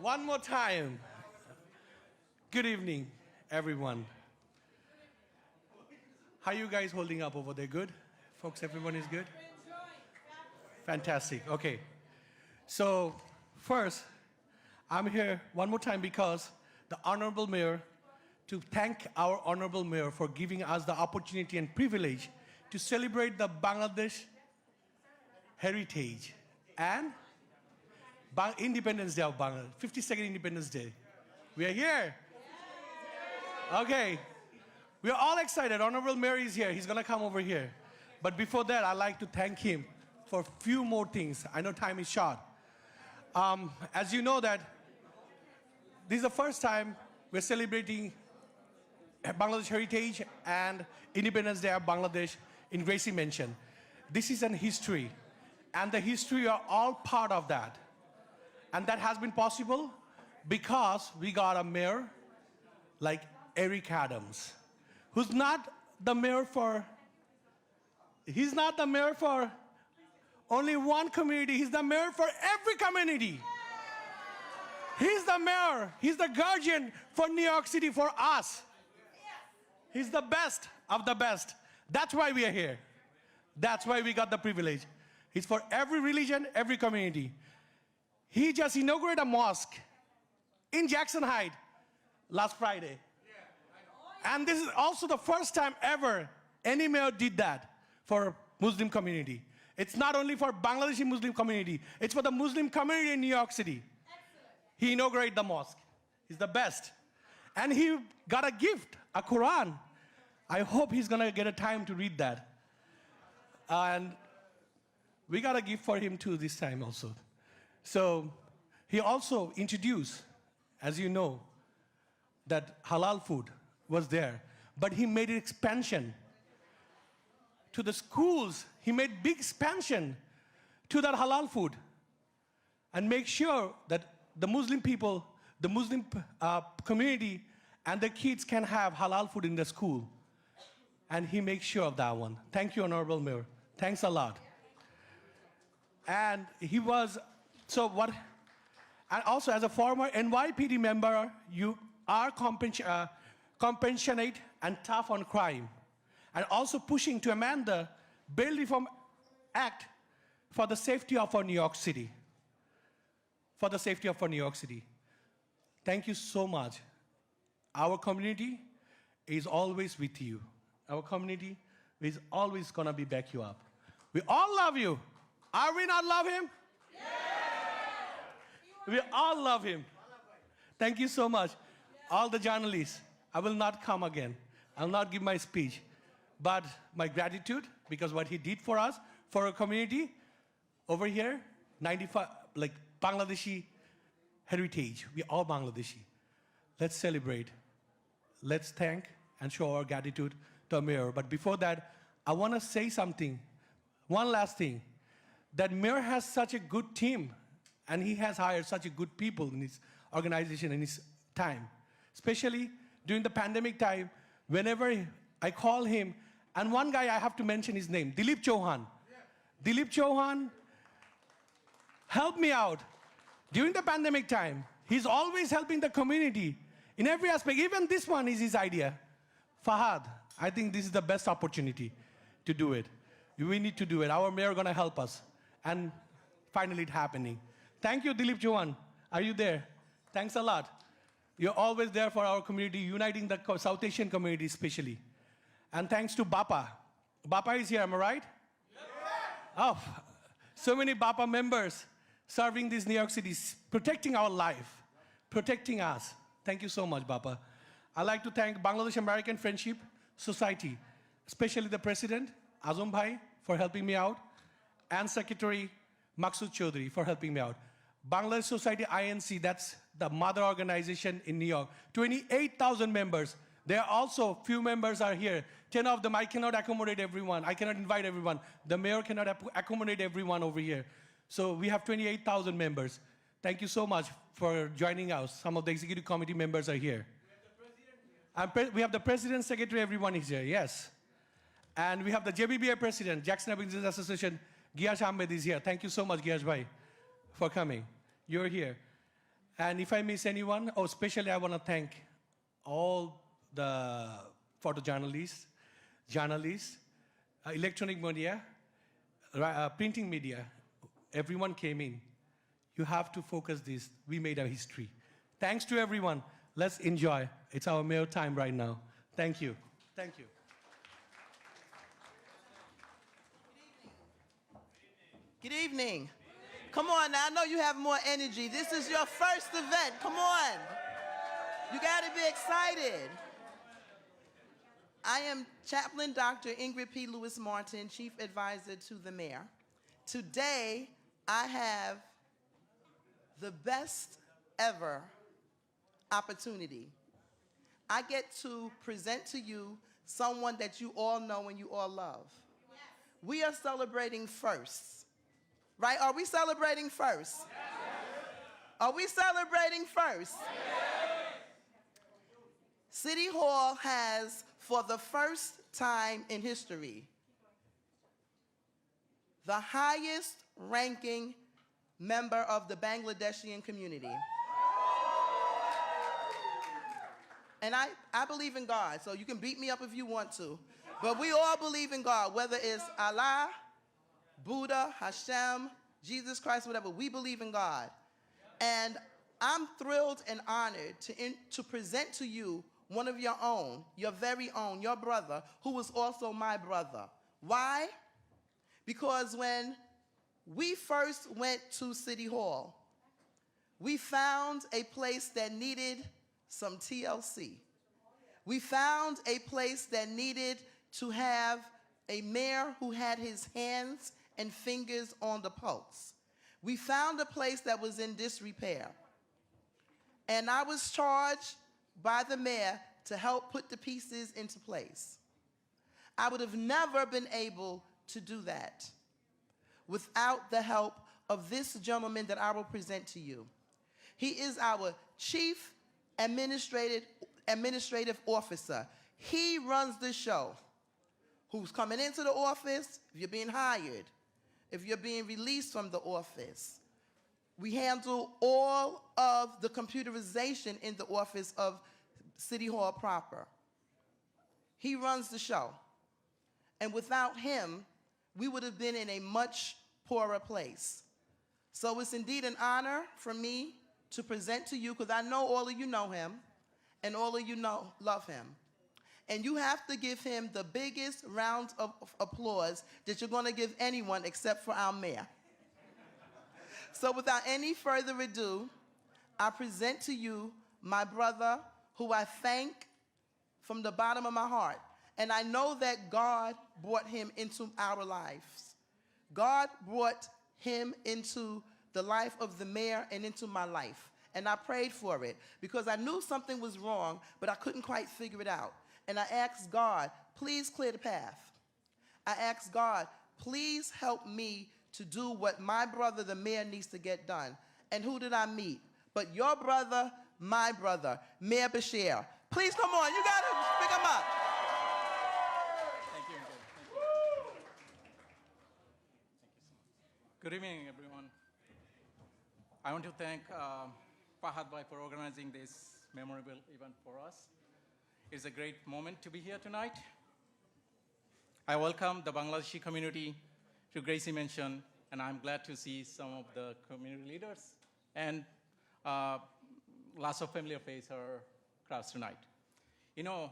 One more time. Good evening, everyone. How are you guys holding up over there? Good? Folks, everyone is good? Fantastic. Okay. So, first, I'm here one more time because the Honorable Mayor, to thank our Honorable Mayor for giving us the opportunity and privilege to celebrate the Bangladesh heritage and Independence Day of Bangladesh, 52nd Independence Day. We are here. Okay. We are all excited. Honorable Mayor is here. He's going to come over here. But before that, I'd like to thank him for a few more things. I know time is short. As you know that this is the first time we're celebrating Bangladesh heritage and Independence Day of Bangladesh in Gracie Mansion. This is an history, and the history are all part of that. And that has been possible because we got a mayor like Eric Adams, who's not the mayor for, he's not the mayor for only one community, he's the mayor for every community. He's the mayor, he's the guardian for New York City, for us. He's the best of the best. That's why we are here. That's why we got the privilege. He's for every religion, every community. He just inaugurated a mosque in Jackson Heights last Friday. And this is also the first time ever any mayor did that for Muslim community. It's not only for Bangladeshi Muslim community, it's for the Muslim community in New York City. Excellent. He inaugurated the mosque. He's the best. And he got a gift, a Quran. I hope he's gonna get a time to read that. And we got a gift for him too this time also. So he also introduced, as you know, that halal food was there, but he made an expansion to the schools. He made big expansion to that halal food and make sure that the Muslim people, the Muslim community and the kids can have halal food in the school. And he makes sure of that one. Thank you, Honorable Mayor. Thanks a lot. And he was, so what, and also as a former NYPD member, you are compassionate and tough on crime, and also pushing to amend the Bail Reform Act for the safety of our New York City. For the safety of our New York City. Thank you so much. Our community is always with you. Our community is always gonna be back you up. We all love you. Are we not love him? Yeah. We all love him. Thank you so much. All the journalists, I will not come again. I'll not give my speech. But my gratitude, because what he did for us, for our community, over here, 95, like Bangladeshi heritage. We all Bangladeshi. Let's celebrate. Let's thank and show our gratitude to our mayor. But before that, I want to say something. One last thing. That mayor has such a good team, and he has hired such a good people in his organization in his time. Especially during the pandemic time, whenever I call him, and one guy I have to mention his name, Dilip Chauhan. Yeah. Dilip Chauhan helped me out during the pandemic time. He's always helping the community in every aspect. Even this one is his idea. Fahad, I think this is the best opportunity to do it. We need to do it. Our mayor gonna help us. And finally, it's happening. Thank you, Dilip Chauhan. Are you there? Thanks a lot. You're always there for our community, uniting the South Asian community especially. And thanks to Bapa. Bapa is here, am I right? Yes. Oh, so many Bapa members serving this New York City, protecting our life, protecting us. Thank you so much, Bapa. I'd like to thank Bangladesh American Friendship Society, especially the president, Azam Bhai, for helping me out, and Secretary Maksud Chaudhry for helping me out. Bangladesh Society INC, that's the mother organization in New York, 28,000 members. There are also few members are here. 10 of them, I cannot accommodate everyone. I cannot invite everyone. The mayor cannot accommodate everyone over here. So we have 28,000 members. Thank you so much for joining us. Some of the executive committee members are here. We have the president, secretary, everyone is here, yes. And we have the JBBA president, Jackson Business Association, Giyash Ahmed is here. Thank you so much, Giyash Bhai, for coming. You're here. And if I miss anyone, oh, especially I want to thank all the photojournalists, journalists, electronic media, printing media. Everyone came in. You have to focus this. We made a history. Thanks to everyone. Let's enjoy. It's our mayor time right now. Thank you. Thank you. Good evening. Come on now, I know you have more energy. This is your first event. Come on. You got to be excited. I am Chaplain Dr. Ingrid P. Lewis Martin, Chief Advisor to the Mayor. Today, I have the best ever opportunity. I get to present to you someone that you all know and you all love. Yes. We are celebrating firsts, right? Are we celebrating first? Yes. Are we celebrating first? Yes. City Hall has, for the first time in history, the highest ranking member of the Bangladeshi community. And I believe in God, so you can beat me up if you want to. But we all believe in God, whether it's Allah, Buddha, Hashem, Jesus Christ, whatever. We believe in God. And I'm thrilled and honored to present to you one of your own, your very own, your brother, who was also my brother. Why? Because when we first went to City Hall, we found a place that needed some TLC. We found a place that needed to have a mayor who had his hands and fingers on the pulse. We found a place that was in disrepair. And I was charged by the mayor to help put the pieces into place. I would have never been able to do that without the help of this gentleman that I will present to you. He is our Chief Administrative Officer. He runs the show. Who's coming into the office, if you're being hired, if you're being released from the office. We handle all of the computerization in the office of City Hall proper. He runs the show. And without him, we would have been in a much poorer place. So it's indeed an honor for me to present to you, because I know all of you know him, and all of you love him. And you have to give him the biggest round of applause that you're going to give anyone except for our mayor. So without any further ado, I present to you my brother, who I thank from the bottom of my heart. And I know that God brought him into our lives. God brought him into the life of the mayor and into my life. And I prayed for it because I knew something was wrong, but I couldn't quite figure it out. And I asked God, please clear the path. I asked God, please help me to do what my brother, the mayor, needs to get done. And who did I meet? But your brother, my brother, Mayor Bashir. Please come on, you gotta pick him up. Thank you. Thank you. Good evening, everyone. I want to thank Fahad Bhai for organizing this memorable event for us. It's a great moment to be here tonight. I welcome the Bangladeshi community to Gracie Mansion, and I'm glad to see some of the community leaders and lots of familiar faces are crowds tonight. You know,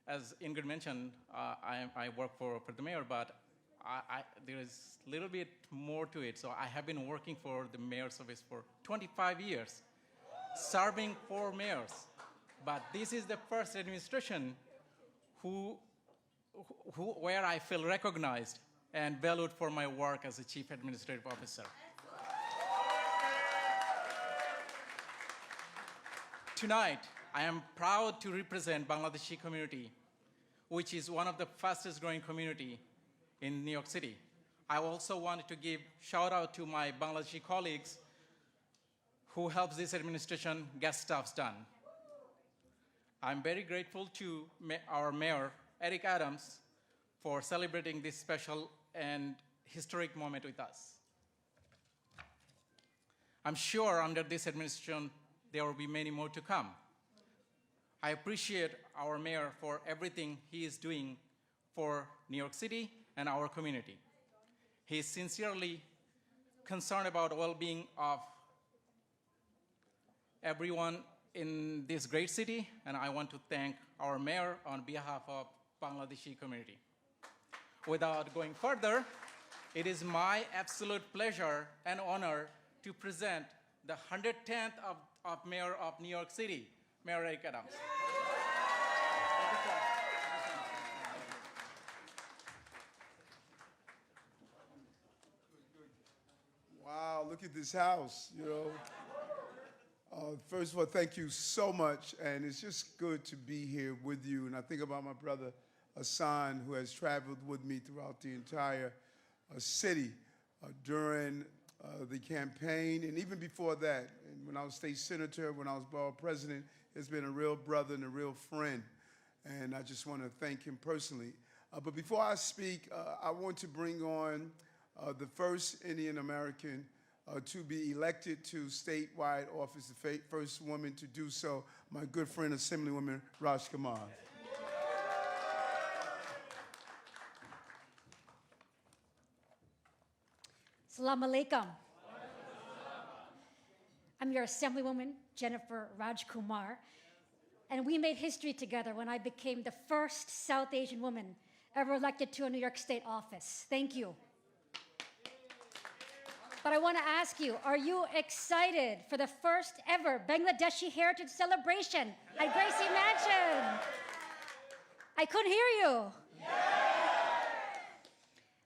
as Ingrid mentioned, I work for the mayor, but there is a little bit more to it. So I have been working for the mayor's office for 25 years, serving 4 mayors. But this is the first administration where I feel recognized and valued for my work as a chief administrative officer. Tonight, I am proud to represent Bangladeshi community, which is one of the fastest growing community in New York City. I also wanted to give shout out to my Bangladeshi colleagues who helps this administration get stuff done. I'm very grateful to our mayor, Eric Adams, for celebrating this special and historic moment with us. I'm sure under this administration, there will be many more to come. I appreciate our mayor for everything he is doing for New York City and our community. He is sincerely concerned about the well-being of everyone in this great city, and I want to thank our mayor on behalf of Bangladeshi community. Without going further, it is my absolute pleasure and honor to present the 110th of Mayor of New York City, Mayor Eric Adams. Wow, look at this house, you know. First of all, thank you so much, and it's just good to be here with you. And I think about my brother Hassan, who has traveled with me throughout the entire city during the campaign, and even before that. And when I was state senator, when I was borough president, he's been a real brother and a real friend, and I just want to thank him personally. But before I speak, I want to bring on the first Indian American to be elected to statewide office, the first woman to do so, my good friend, Assemblywoman Raj Kumar. Assalamu alaikum. I'm your Assemblywoman, Jennifer Rajkumar, and we made history together when I became the first South Asian woman ever elected to a New York State office. Thank you. But I want to ask you, are you excited for the first ever Bangladeshi Heritage Celebration at Gracie Mansion? I couldn't hear you.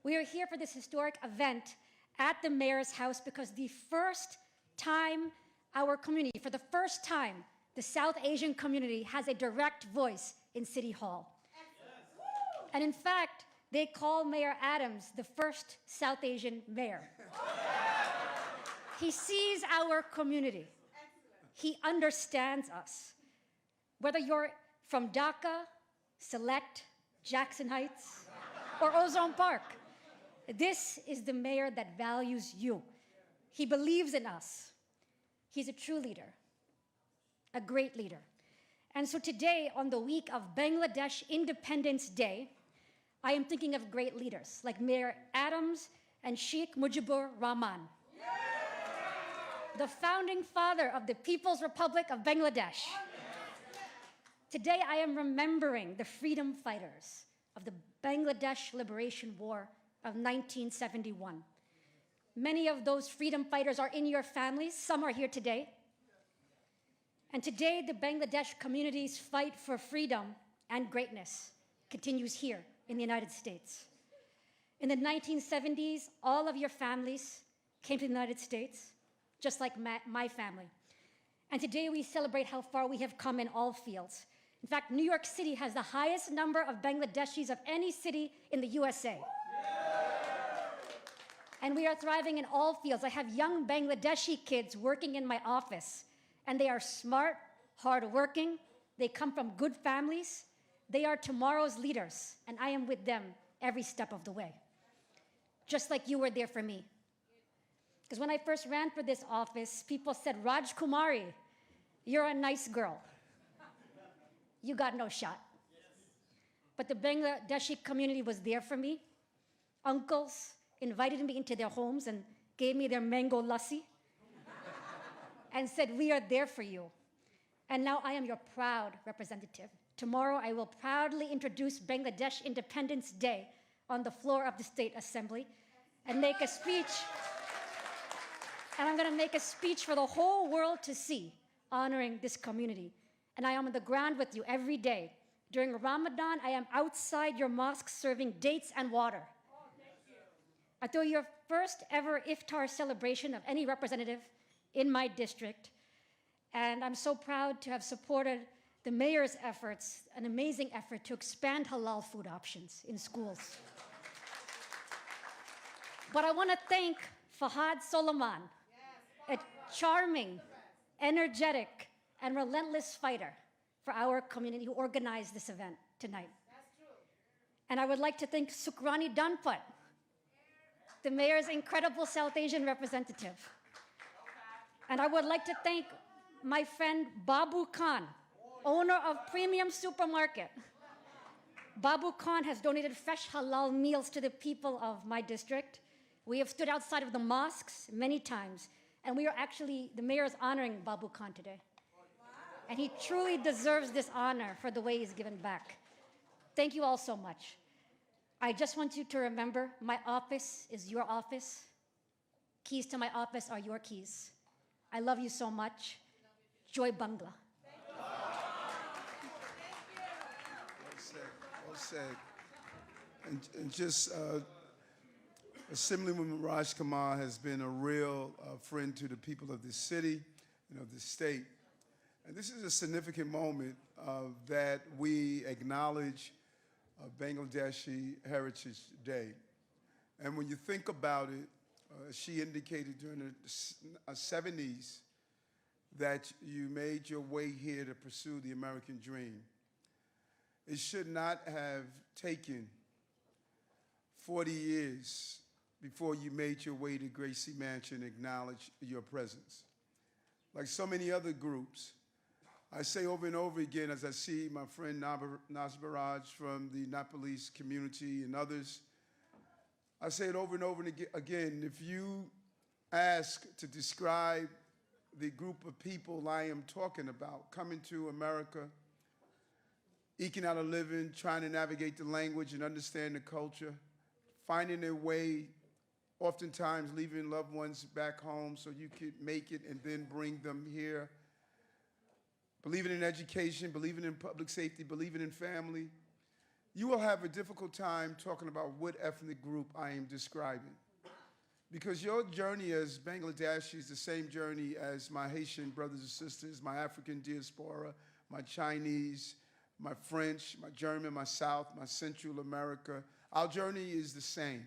We are here for this historic event at the mayor's house because the first time our community, for the first time, the South Asian community has a direct voice in City Hall. And in fact, they call Mayor Adams the first South Asian mayor. He sees our community. He understands us. Whether you're from Dhaka, Select, Jackson Heights, or Ozone Park, this is the mayor that values you. He believes in us. He's a true leader, a great leader. And so today, on the week of Bangladesh Independence Day, I am thinking of great leaders like Mayor Adams and Sheikh Mujibur Rahman, the founding father of the People's Republic of Bangladesh. Today, I am remembering the freedom fighters of the Bangladesh Liberation War of 1971. Many of those freedom fighters are in your families. Some are here today. And today, the Bangladesh community's fight for freedom and greatness continues here in the United States. In the 1970s, all of your families came to the United States, just like my family. And today we celebrate how far we have come in all fields. In fact, New York City has the highest number of Bangladeshis of any city in the USA. And we are thriving in all fields. I have young Bangladeshi kids working in my office, and they are smart, hardworking, they come from good families, they are tomorrow's leaders, and I am with them every step of the way, just like you were there for me. Because when I first ran for this office, people said, Raj Kumari, you're a nice girl. You got no shot. But the Bangladeshi community was there for me. Uncles invited me into their homes and gave me their mango lassi and said, we are there for you. And now I am your proud representative. Tomorrow I will proudly introduce Bangladesh Independence Day on the floor of the State Assembly and make a speech. And I'm going to make a speech for the whole world to see, honoring this community. And I am on the ground with you every day. During Ramadan, I am outside your mosque serving dates and water. I throw your first ever iftar celebration of any representative in my district. And I'm so proud to have supported the mayor's efforts, an amazing effort to expand halal food options in schools. But I want to thank Fahad Soliman, a charming, energetic, and relentless fighter for our community who organized this event tonight. And I would like to thank Sukrani Danpat, the mayor's incredible South Asian representative. And I would like to thank my friend Babu Khan, owner of Premium Supermarket. Babu Khan has donated fresh halal meals to the people of my district. We have stood outside of the mosques many times, and we are actually, the mayor is honoring Babu Khan today. And he truly deserves this honor for the way he's given back. Thank you all so much. I just want you to remember, my office is your office. Keys to my office are your keys. I love you so much. Joy Bangla. Well said. And just Assemblywoman Raj Kamal has been a real friend to the people of this city and of this state. And this is a significant moment that we acknowledge Bangladeshi Heritage Day. And when you think about it, she indicated during the 70s that you made your way here to pursue the American dream. It should not have taken 40 years before you made your way to Gracie Mansion and acknowledged your presence. Like so many other groups, I say over and over again as I see my friend Nasbaraj from the Nepalese community and others, I say it over and over again, if you ask to describe the group of people I am talking about coming to America, eking out a living, trying to navigate the language and understand the culture, finding their way, oftentimes leaving loved ones back home so you could make it and then bring them here, believing in education, believing in public safety, believing in family, you will have a difficult time talking about what ethnic group I am describing. Because your journey as Bangladeshi is the same journey as my Haitian brothers and sisters, my African diaspora, my Chinese, my French, my German, my South, my Central America. Our journey is the same.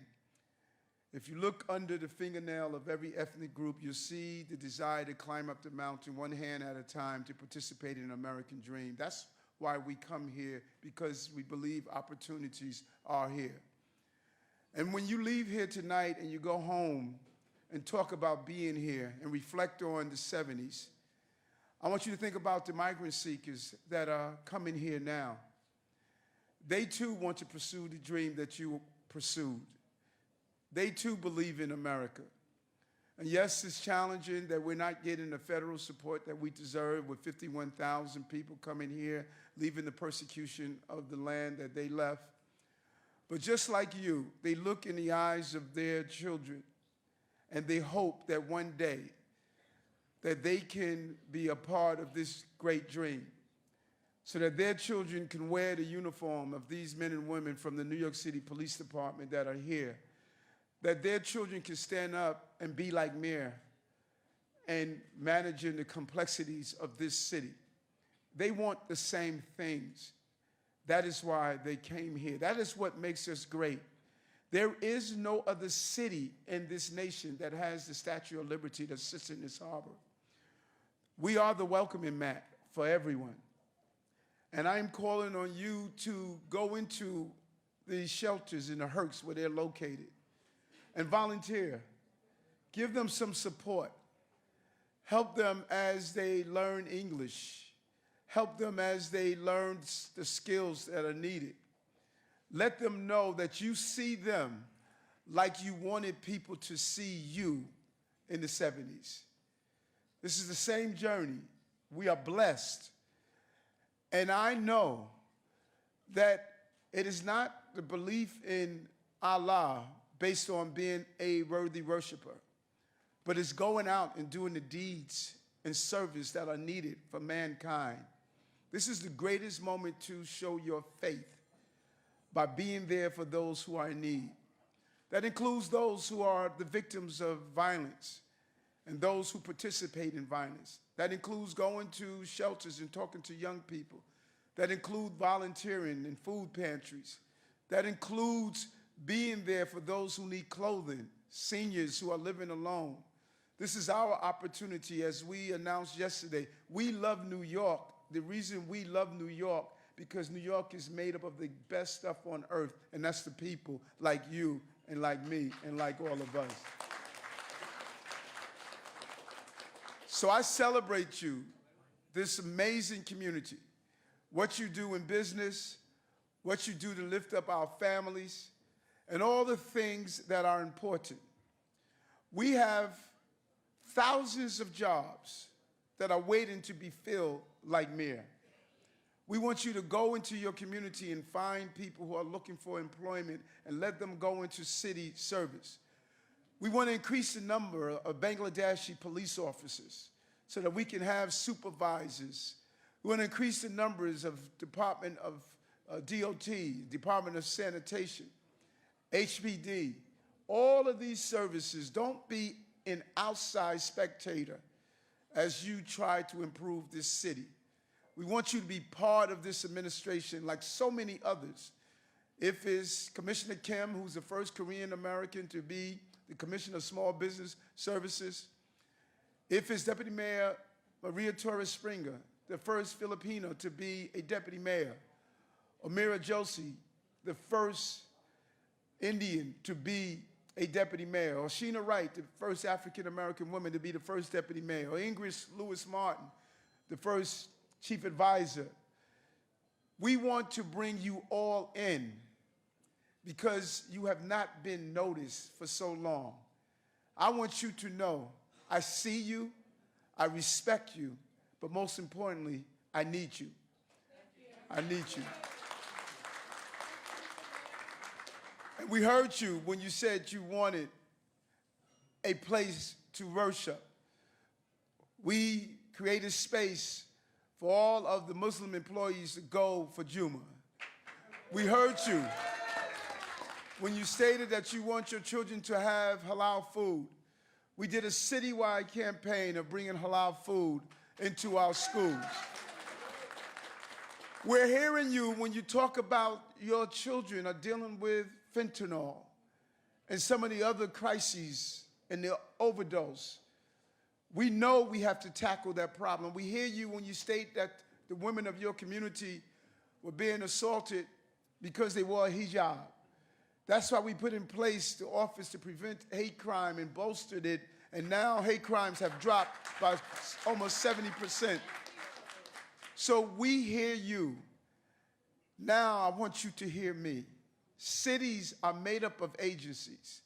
If you look under the fingernail of every ethnic group, you'll see the desire to climb up the mountain one hand at a time to participate in an American dream. That's why we come here, because we believe opportunities are here. And when you leave here tonight and you go home and talk about being here and reflect on the 70s, I want you to think about the migrant seekers that are coming here now. They too want to pursue the dream that you pursued. They too believe in America. And yes, it's challenging that we're not getting the federal support that we deserve with 51,000 people coming here, leaving the persecution of the land that they left. But just like you, they look in the eyes of their children and they hope that one day that they can be a part of this great dream so that their children can wear the uniform of these men and women from the New York City Police Department that are here, that their children can stand up and be like Mir and managing the complexities of this city. They want the same things. That is why they came here. That is what makes us great. There is no other city in this nation that has the Statue of Liberty that sits in this harbor. We are the welcoming mat for everyone. And I am calling on you to go into the shelters and the herks where they're located and volunteer. Give them some support. Help them as they learn English. Help them as they learn the skills that are needed. Let them know that you see them like you wanted people to see you in the 70s. This is the same journey. We are blessed. And I know that it is not the belief in Allah based on being a worthy worshiper, but it's going out and doing the deeds and service that are needed for mankind. This is the greatest moment to show your faith by being there for those who are in need. That includes those who are the victims of violence and those who participate in violence. That includes going to shelters and talking to young people. That includes volunteering in food pantries. That includes being there for those who need clothing, seniors who are living alone. This is our opportunity, as we announced yesterday. We love New York. The reason we love New York, because New York is made up of the best stuff on earth, and that's the people like you and like me and like all of us. So I celebrate you this amazing community, what you do in business, what you do to lift up our families, and all the things that are important. We have thousands of jobs that are waiting to be filled like Mir. We want you to go into your community and find people who are looking for employment and let them go into city service. We want to increase the number of Bangladeshi police officers so that we can have supervisors. We want to increase the numbers of Department of DOT, Department of Sanitation, HPD. All of these services. Don't be an outside spectator as you try to improve this city. We want you to be part of this administration like so many others. If it's Commissioner Kim, who's the first Korean American to be the Commissioner of Small Business Services. If it's Deputy Mayor Maria Torres Springer, the first Filipino to be a deputy mayor. Omira Josie, the first Indian to be a deputy mayor. Or Sheena Wright, the first African-American woman to be the first deputy mayor. Or Ingrid Lewis Martin, the first chief advisor. We want to bring you all in because you have not been noticed for so long. I want you to know I see you, I respect you, but most importantly, I need you. I need you. And we heard you when you said you wanted a place to worship. We created space for all of the Muslim employees to go for Jummah. We heard you when you stated that you want your children to have halal food. We did a citywide campaign of bringing halal food into our schools. We're hearing you when you talk about your children are dealing with fentanyl and some of the other crises and the overdose. We know we have to tackle that problem. We hear you when you state that the women of your community were being assaulted because they wore a hijab. That's why we put in place the Office to Prevent Hate Crime and bolstered it, and now hate crimes have dropped by almost 70%. So we hear you. Now I want you to hear me. Cities are made up of agencies.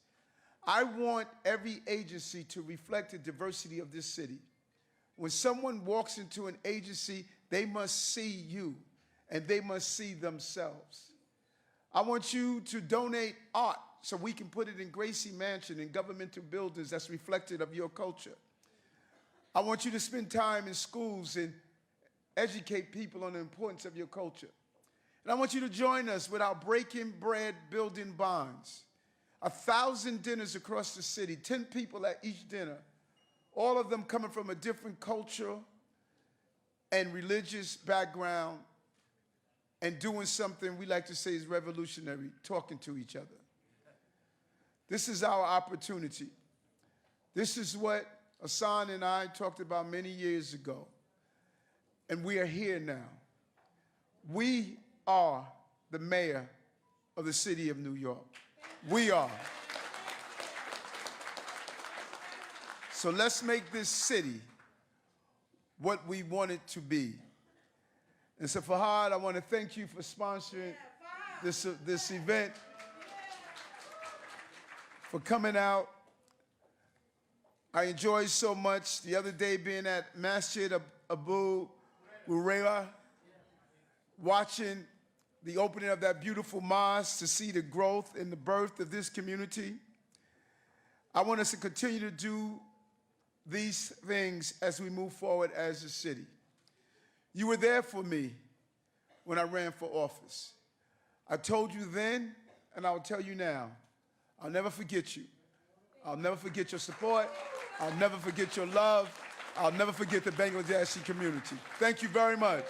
I want every agency to reflect the diversity of this city. When someone walks into an agency, they must see you and they must see themselves. I want you to donate art so we can put it in Gracie Mansion and governmental buildings that's reflective of your culture. I want you to spend time in schools and educate people on the importance of your culture. And I want you to join us with our Breaking Bread Building Bonds. 1,000 dinners across the city, 10 people at each dinner, all of them coming from a different cultural and religious background and doing something we like to say is revolutionary, talking to each other. This is our opportunity. This is what Hassan and I talked about many years ago, and we are here now. We are the mayor of the city of New York. We are. So let's make this city what we want it to be. And so Fahad, I want to thank you for sponsoring this event, for coming out. I enjoyed so much the other day being at Masjid Abu Hurairah, watching the opening of that beautiful mosque to see the growth and the birth of this community. I want us to continue to do these things as we move forward as a city. You were there for me when I ran for office. I told you then, and I'll tell you now, I'll never forget you. I'll never forget your support. I'll never forget your love. I'll never forget the Bangladeshi community. Thank you very much.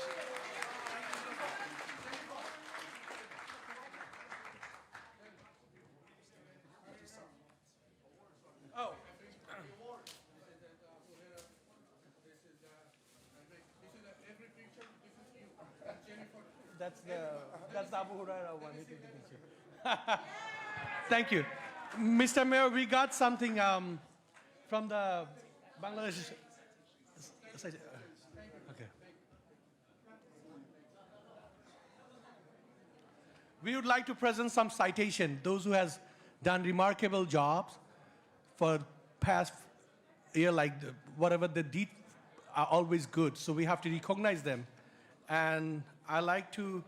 That's the Abu Hurairah one. He took the picture. Thank you. Mr. Mayor, we got something from the Bangladesh. Okay. we would like to present some citation. Those who has done remarkable jobs for past year, like whatever they did, are always good. So we have to recognize them. And I like to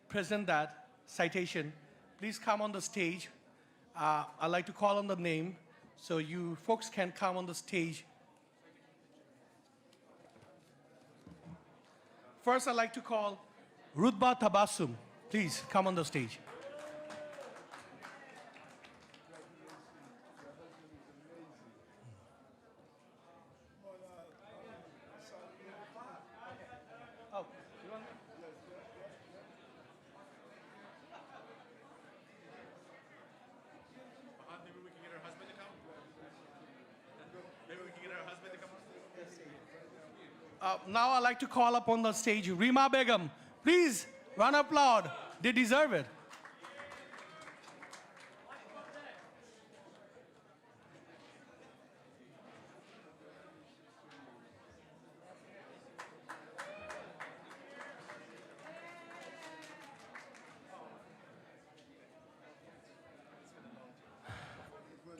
present that citation. Please come on the stage. I'd like to call on the name, so you folks can come on the stage. First, I'd like to call Rutba Tabassum. Please come on the stage. Oh, you want? Maybe we can get her husband to come. Maybe we can get her husband to come. Now I'd like to call up on the stage Rima Begum. Please run up loud. They deserve it.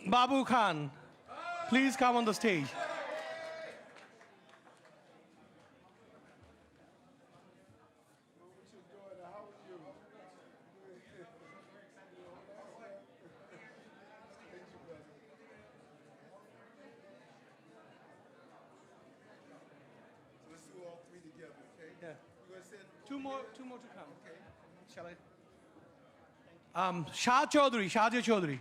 Babu Khan, please come on the stage. Let's do all three together, okay? Yeah. You gonna say it? Two more to come. Okay. Shall I? Shah Chaudhary, Shahjah Chaudhary.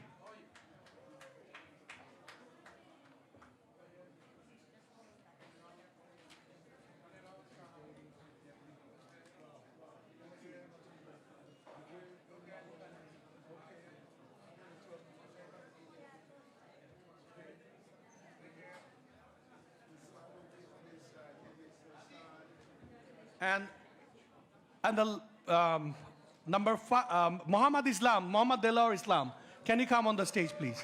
And the number five, Muhammad Delaware Islam. Can you come on the stage, please?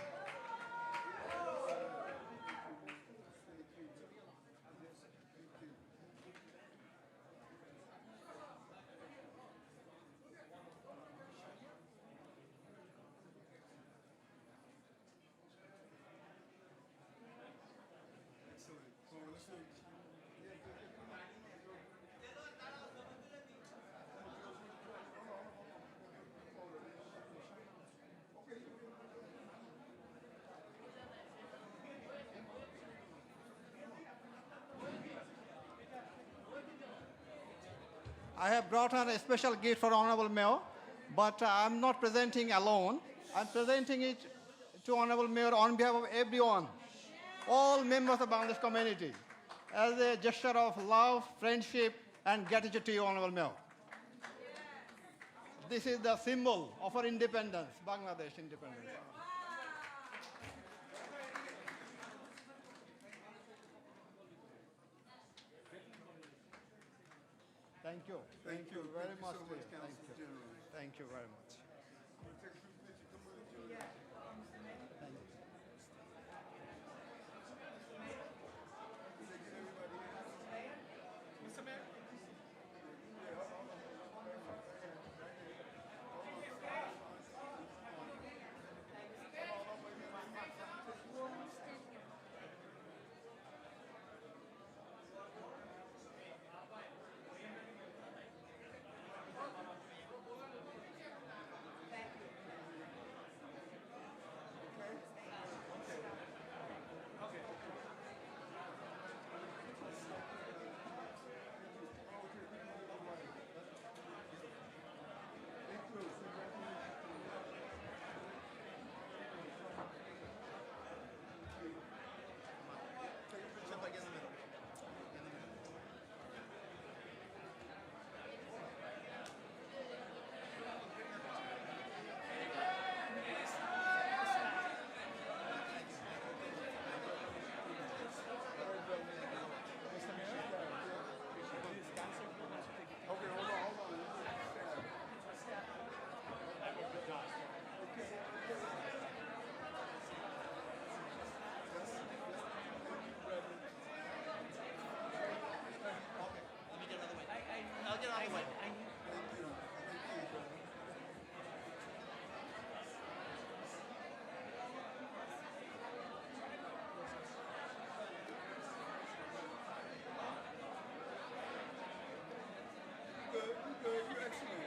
I have brought on a special gift for Honorable Mayor, but I'm not presenting alone. I'm presenting it to Honorable Mayor on behalf of everyone, all members of Bangladesh community, as a gesture of love, friendship, and gratitude to you, Honorable Mayor. This is the symbol of our independence, Bangladesh independence. Thank you. Thank you very Thank you much. so much, Thank Council you. General. Thank you very much. Take a quick picture. Come with us, General. Thank you. Excellent.